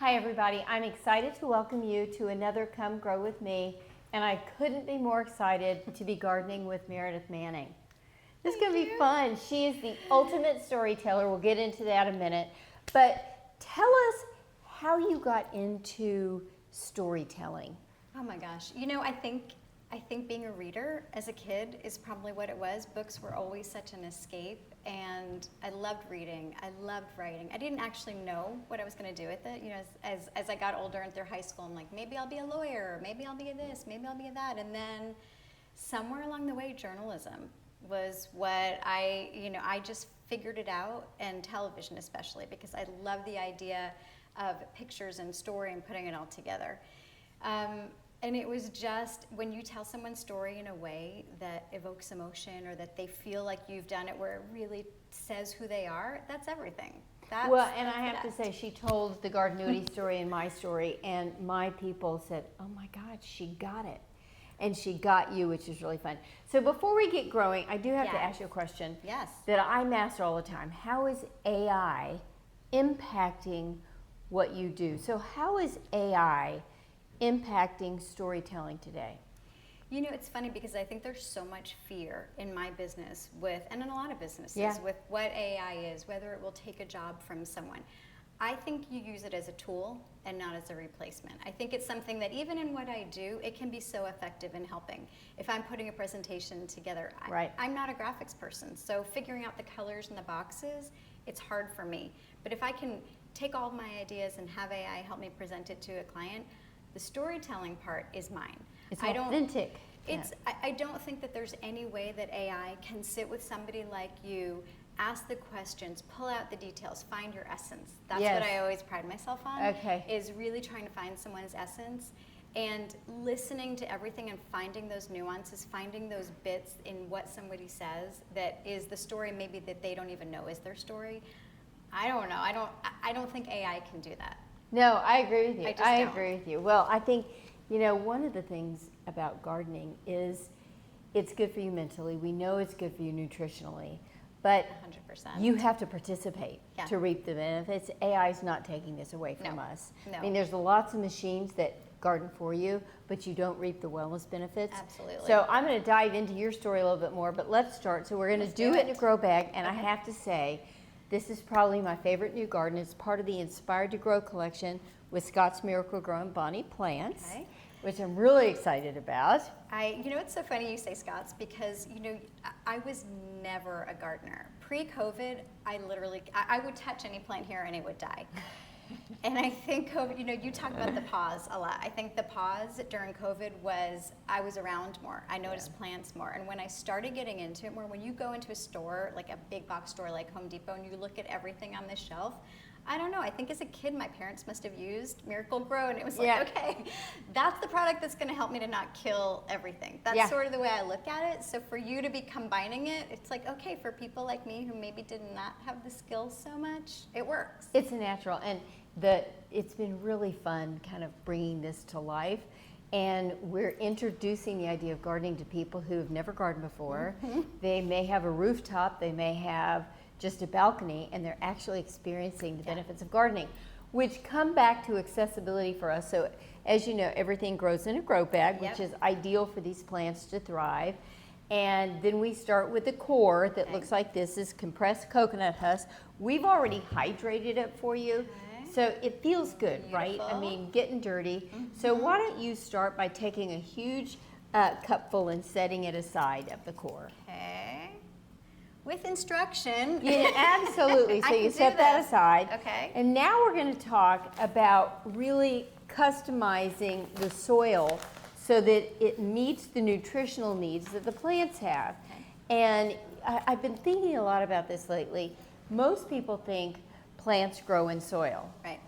Hi everybody, I'm excited to welcome you to another Come Grow With Me, and I couldn't be more excited to be gardening with Meridith Manning. This is going to be fun. She is the ultimate storyteller. We'll get into that in a minute, but tell us how you got into storytelling. Oh my gosh, I think being a reader as a kid is probably what it was. Books were always such an escape, and I loved reading. I loved writing. I didn't actually know what I was going to do with it. As I got older and through high school, I'm like, maybe I'll be a lawyer, maybe I'll be this, maybe I'll be that, and then somewhere along the way, journalism was what I just figured it out, and television especially, because I love the idea of pictures and story and putting it all together. And it was just, when you tell someone's story in a way that evokes emotion, or that they feel like you've done it where it really says who they are, that's everything. I have to say, she told the Gardenuity story and my story, and my people said, oh my God, she got it. And she got you, which is really fun. So before we get growing, I do have to ask you a question that I master all the time. How is AI impacting what you do? So how is AI impacting storytelling today? It's funny because I think there's so much fear in my business and in a lot of businesses with what AI is, whether it will take a job from someone. I think you use it as a tool and not as a replacement. I think it's something that even in what I do, it can be so effective in helping. If I'm putting a presentation together, I'm not a graphics person, so figuring out the colors and the boxes, it's hard for me. But if I can take all of my ideas and have AI help me present it to a client, the storytelling part is mine. It's authentic. I don't think that there's any way that AI can sit with somebody like you, ask the questions, pull out the details, find your essence. That's what I always pride myself on, is really trying to find someone's essence and listening to everything and finding those nuances, finding those bits in what somebody says that is the story maybe that they don't even know is their story. I don't know. I don't think AI can do that. No, I agree with you. I agree with you. Well, I think, one of the things about gardening is it's good for you mentally. We know it's good for you nutritionally, but 100%. You have to participate to reap the benefits. AI is not taking this away from us. No. I mean, there's lots of machines that garden for you, but you don't reap the wellness benefits. Absolutely. So I'm going to dive into your story a little bit more, but let's start. So we're going to do it in a grow bag, and I have to say, this is probably my favorite new garden. It's part of the Inspired to Grow collection with Scott's Miracle-Gro and Bonnie plants, which I'm really excited about. It's so funny you say Scott's because, I was never a gardener. Pre-COVID, I would touch any plant here and it would die. And I think COVID, you talk about the pause a lot. I think the pause during COVID was I was around more. I noticed plants more. And when I started getting into it more, when you go into a store, like a big box store like Home Depot, and you look at everything on the shelf, I don't know. I think as a kid, my parents must have used Miracle-Gro, and it was like, okay, that's the product that's going to help me to not kill everything. That's sort of the way I look at it. So for you to be combining it, it's like, okay, for people like me who maybe did not have the skills so much, it works. It's natural, and it's been really fun kind of bringing this to life. And we're introducing the idea of gardening to people who have never gardened before. They may have a rooftop, they may have just a balcony, and they're actually experiencing the benefits of gardening, which come back to accessibility for us. So as you know, everything grows in a grow bag, which is ideal for these plants to thrive. And then we start with the core that looks like this is compressed coconut husk. We've already hydrated it for you. So it feels good, right? I mean, getting dirty. So why don't you start by taking a huge cupful and setting it aside of the core. Okay. With instruction. Yeah, absolutely. So you set that aside. Okay. And now we're going to talk about really customizing the soil so that it meets the nutritional needs that the plants have. And I've been thinking a lot about this lately. Most people think plants grow in soil. Right.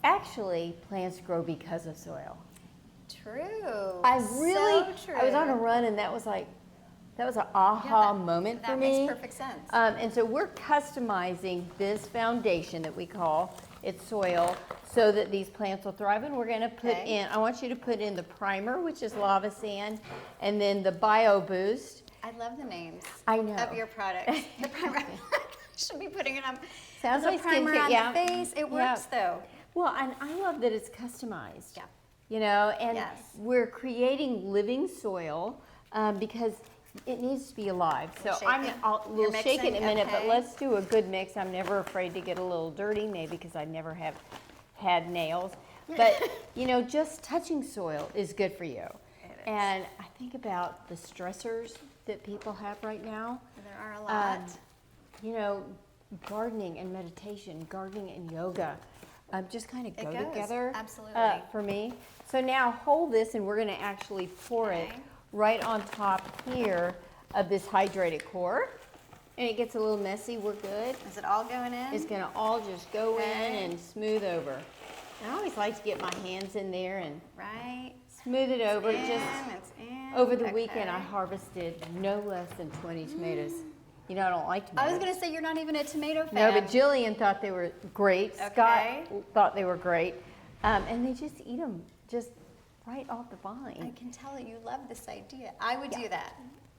Actually, plants grow because of soil. True. So true. I was on a run, and that was an aha moment for me. That makes perfect sense. And so we're customizing this foundation that we call its soil so that these plants will thrive. And we're going to put in, I want you to put in the primer, which is lava sand, and then the Bio Boost. I love the names of your products. The primer. Should be putting it on. Sounds like primer skincare, on the face. It works though. Well, and I love that it's customized. Yeah. You know, and Yes. we're creating living soil because it needs to be alive. So we'll shake it in a minute, but let's do a good mix. I'm never afraid to get a little dirty, maybe because I never have had nails. But, you know, just touching soil is good for you. And I think about the stressors that people have right now. There are a lot. You know, gardening and meditation, gardening and yoga, just kind of go together. Absolutely. For me. So now hold this, and we're going to actually pour it right on top here of this hydrated core. And it gets a little messy. We're good. Is it all going in? It's going to all just go in and smooth over. And I always like to get my hands in there and smooth it over. Over the weekend, I harvested no less than 20 tomatoes. You know, I don't like tomatoes. I was going to say you're not even a tomato fan. No, but Jillian thought they were great. Scott thought they were great. And they just eat them just right off the vine. I can tell that you love this idea. I would do that.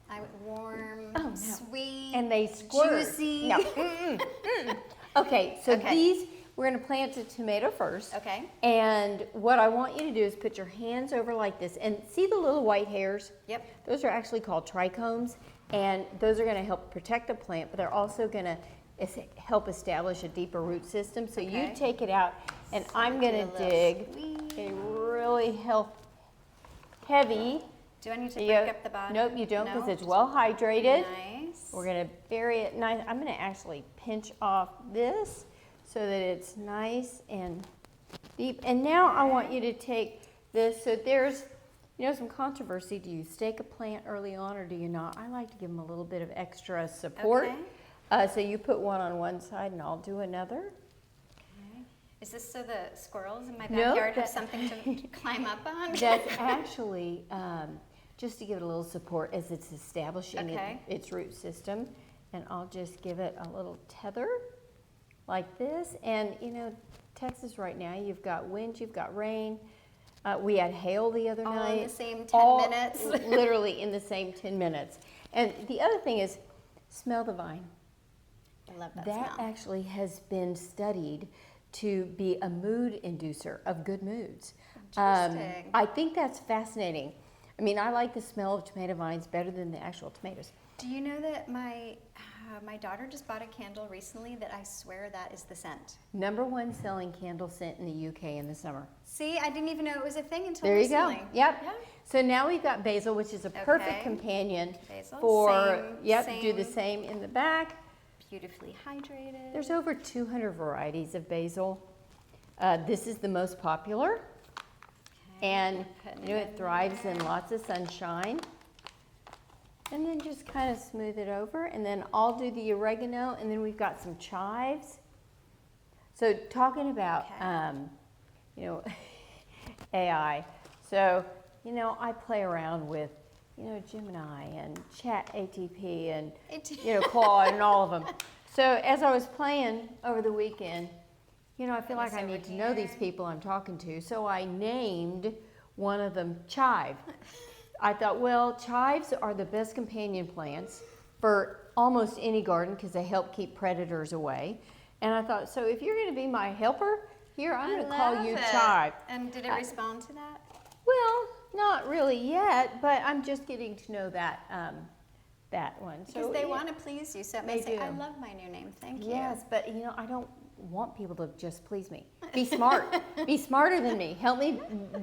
I would warm, sweet, and they squirt. Juicy. No. Okay, so these, we're going to plant a tomato first. Okay. And what I want you to do is put your hands over like this. And see the little white hairs? Yep. Those are actually called trichomes. And those are going to help protect the plant, but they're also going to help establish a deeper root system. So you take it out, and I'm going to dig a really heavy. Do I need to break up the bottom? Nope, you don't, because it's well hydrated. Nice. We're going to bury it nice. I'm going to actually pinch off this so that it's nice and deep. And now I want you to take this. So there's, you know, some controversy. Do you stake a plant early on or do you not? I like to give them a little bit of extra support. So you put one on one side and I'll do another. Okay. Is this so the squirrels in my backyard have something to climb up on? That's actually just to give it a little support as it's establishing its root system. And I'll just give it a little tether like this. And, you know, Texas right now, you've got wind, you've got rain. We had hail the other night. All in the same 10 minutes. Literally in the same 10 minutes. And the other thing is, smell the vine. I love that smell. That actually has been studied to be a mood inducer of good moods. Interesting. I think that's fascinating. I mean, I like the smell of tomato vines better than the actual tomatoes. Do you know that my daughter just bought a candle recently that I swear that is the scent? #1 selling candle scent in the UK in the summer. See, I didn't even know it was a thing until there recently. You go. Yep. Yeah. So now we've got basil, which is a perfect companion basil. for, same. Do the same in the back. Beautifully hydrated. There's over 200 varieties of basil. This is the most popular. And you know, it thrives in lots of sunshine. And then just kind of smooth it over. And then I'll do the oregano. And then we've got some chives. So talking about, you know, AI. So, you know, I play around with, you know, Gemini and Chat ATP and, you know, Claude and all of them. So as I was playing over the weekend, you know, I feel like I need to know these people I'm talking to. So I named one of them Chive. I thought, well, chives are the best companion plants for almost any garden because they help keep predators away. And I thought, so if you're going to be my helper, here, I'm going to call you Chive. And did it respond to that? Well, not really yet, but I'm just getting to know that that one. Because they want to please you, so it may say, I love my new name, thank you. Yes, but you know, I don't want people to just please me. Be smart. Be smarter than me. Help me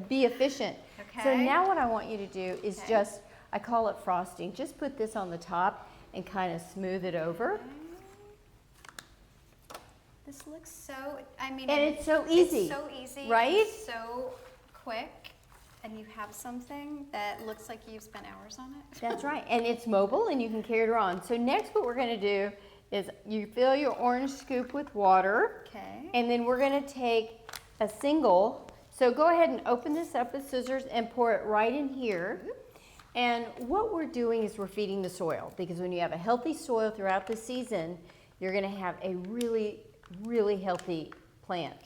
be efficient. Okay. So now what I want you to do is just, I call it frosting. Just put this on the top and kind of smooth it over. This looks so, I mean. And it's so easy. It's so easy. Right? It's so quick. And you have something that looks like you've spent hours on it. That's right. And it's mobile and you can carry it around. So next what we're going to do is you fill your orange scoop with water. Okay. And then we're going to take a single. So go ahead and open this up with scissors and pour it right in here. And what we're doing is we're feeding the soil. Because when you have a healthy soil throughout the season, you're going to have a really, really healthy plant.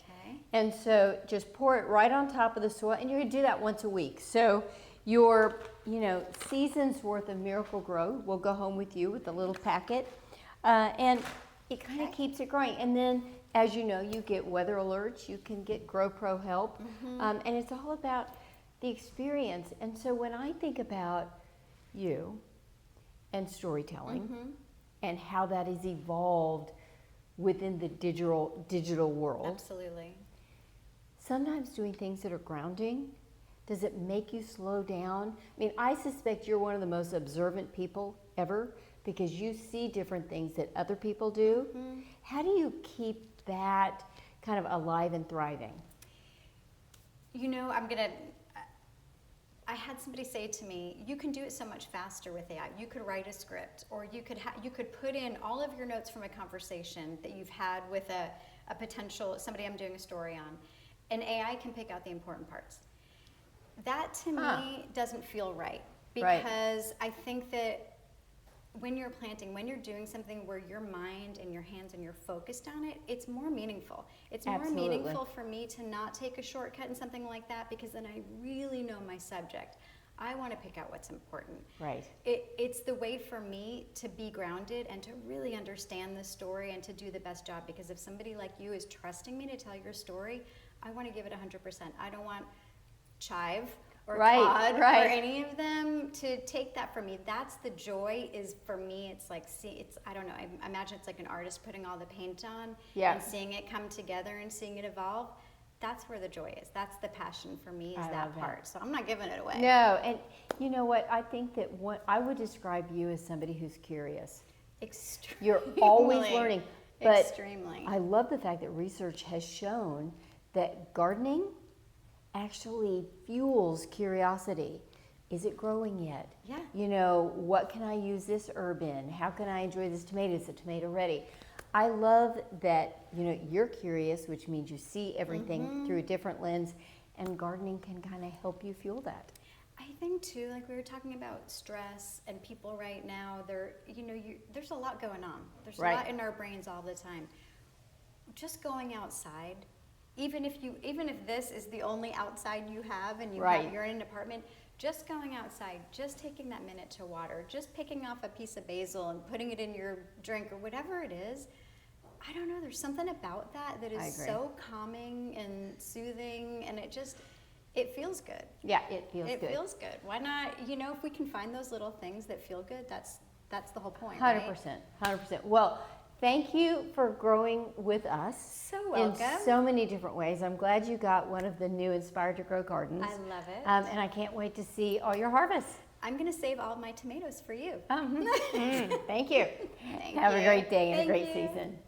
And so just pour it right on top of the soil, and you're going to do that once a week. So your, you know, season's worth of Miracle Grow will go home with you with a little packet. And it kind of Okay. keeps it growing. And then, as you know, you get weather alerts, you can get GoPro help, and it's all about the experience. And so when I think about you and storytelling and how that has evolved within the digital world, Absolutely. sometimes doing things that are grounding, does it make you slow down? I mean, I suspect you're one of the most observant people ever because you see different things that other people do. How do you keep that kind of alive and thriving? You know, I had somebody say to me, you can do it so much faster with AI. You could write a script, or you could put in all of your notes from a conversation that you've had with a potential, somebody I'm doing a story on, and AI can pick out the important parts. That to me doesn't feel right, because I think that when you're planting, when you're doing something where your mind and your hands and you're focused on it, it's more meaningful. It's more meaningful for me to not take a shortcut in something like that, because then I really know my subject. I want to pick out what's important. Right. It's the way for me to be grounded and to really understand the story and to do the best job, because if somebody like you is trusting me to tell your story, I want to give it 100%. I don't want Chive or Todd or any of them to take that from me. That's the joy. Is for me, it's like, I don't know, I imagine it's like an artist putting all the paint on and seeing it come together and seeing it evolve. That's where the joy is. That's the passion for me, is that part. So I'm not giving it away. No, and you know what? I think that I would describe you as somebody who's curious. Extremely. You're always learning. But Extremely. I love the fact that research has shown that gardening actually fuels curiosity. Is it growing yet? Yeah. You know, what can I use this herb in? How can I enjoy this tomato? Is the tomato ready? I love that, you know, you're curious, which means you see everything through a different lens, and gardening can kind of help you fuel that. I think too, like we were talking about stress and people right now, there's a lot going on. There's a lot in our brains all the time. Just going outside, even if this is the only outside you have and you're in an apartment, just going outside, just taking that minute to water, just picking off a piece of basil and putting it in your drink or whatever it is. I don't know, there's something about that is so calming and soothing, and it feels good. Yeah, it feels good. It feels good. Why not, if we can find those little things that feel good, that's the whole point, 100%, 100%. Well, thank you for growing with us. So welcome. In so many different ways. I'm glad you got one of the new Inspired to Grow gardens. I love it. And I can't wait to see all your harvests. I'm going to save all my tomatoes for you. Thank you. Thank Have you. a great day and Thank a great you. season.